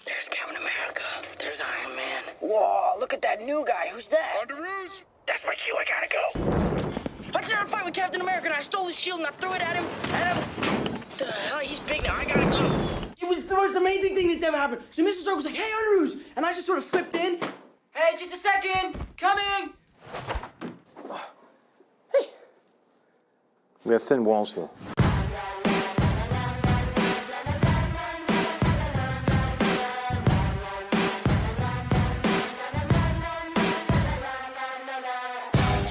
There's Captain America. There's Iron Man. Whoa, look at that new guy. Who's that? Underoos? That's my cue. I gotta go. I started a fight with Captain America and I stole his shield and I threw it at him. What the hell? He's big now. I gotta go. It was the most amazing thing that's ever happened. So Mr. Stark was like, hey, Underoos. And I just sort of flipped in. Hey, just a second. Coming. Hey. We have thin walls here.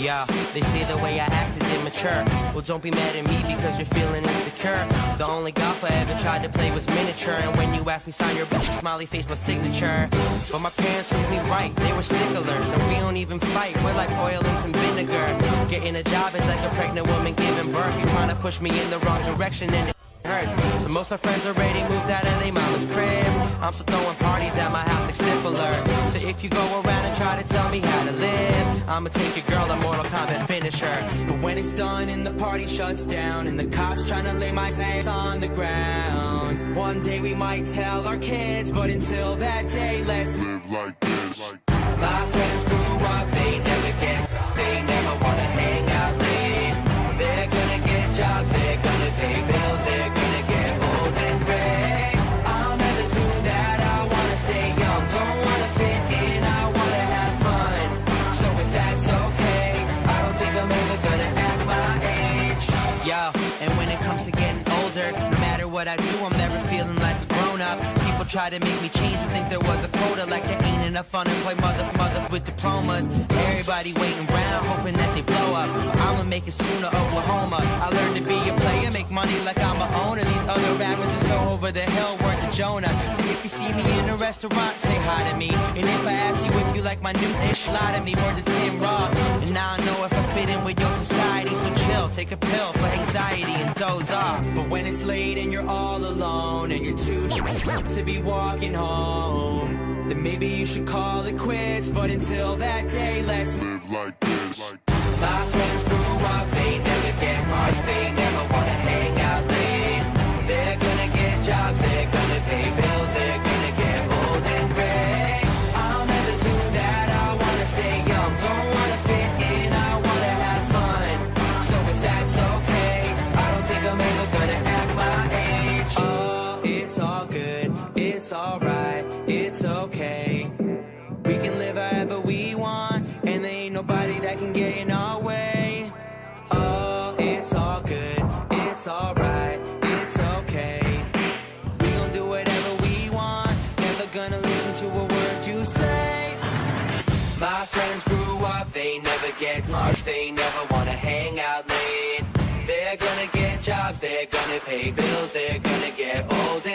Yeah, they say the way I act is immature. Well, don't be mad at me because you're feeling insecure. The only golf I ever tried to play was miniature. And when you asked me sign your bitch, smiley face, my signature. But my parents raised me right, they were sticklers. And we don't even fight, we're like oil and some vinegar. Getting a job is like a pregnant woman giving birth. You trying to push me in the wrong direction and hurts. So most of my friends already moved out of their mama's cribs. I'm still throwing parties at my house like Stifler. So if you go around and try to tell me how to live, I'ma take your girl and Mortal Kombat finish her. But when it's done and the party shuts down and the cops trying to lay my ass on the ground, one day we might tell our kids, but until that day, let's Live like this. my friends grew up, they never wanna hang out late. They're gonna get jobs, they're gonna pay bills, they're gonna get old and gray. I'll never do that, I wanna stay young, don't wanna fit in, I wanna have fun. So if that's okay, I don't think I'm ever gonna act my age. Yo, and when it comes to getting older, no matter what I do, I'm never feeling like a grown-up. People try to make me change, you think there was a quota, like there ain't enough unemployed mother with diplomas. Everybody waiting around, hoping that they blow up, but I'ma make it sooner, Oklahoma. I learned to be a player, make money like I'm a owner. These other rappers are so over the hill, worth a Jonah. So if you see me in a restaurant, say hi to me. And if I ask you if you like my new ish, lie to me, word to Tim Roth. And now I know if I fit in with your society, so chill, take a pill for anxiety and doze off. But when it's late and you're all alone and you're too drunk to be walking home, then maybe you should call it quits. But until that day, let's Live like this. my friends grew up, they never get much, they never wanna hang out late. They're gonna get jobs, they're gonna pay bills, they're gonna get old and gray. I'll never do that, I wanna stay young, don't wanna fit in, I wanna have fun. So if that's okay, I don't think I'm ever gonna act my age. Oh, it's all good, it's alright, it's okay. We can live however we want, and there ain't nobody that can get in our way. Oh, it's all good, it's alright, it's okay. We gon' do whatever we want, never gonna listen to a word you say. My friends grew up, they never get lost, they never wanna hang out late. They're gonna get jobs, they're gonna pay bills, they're gonna get old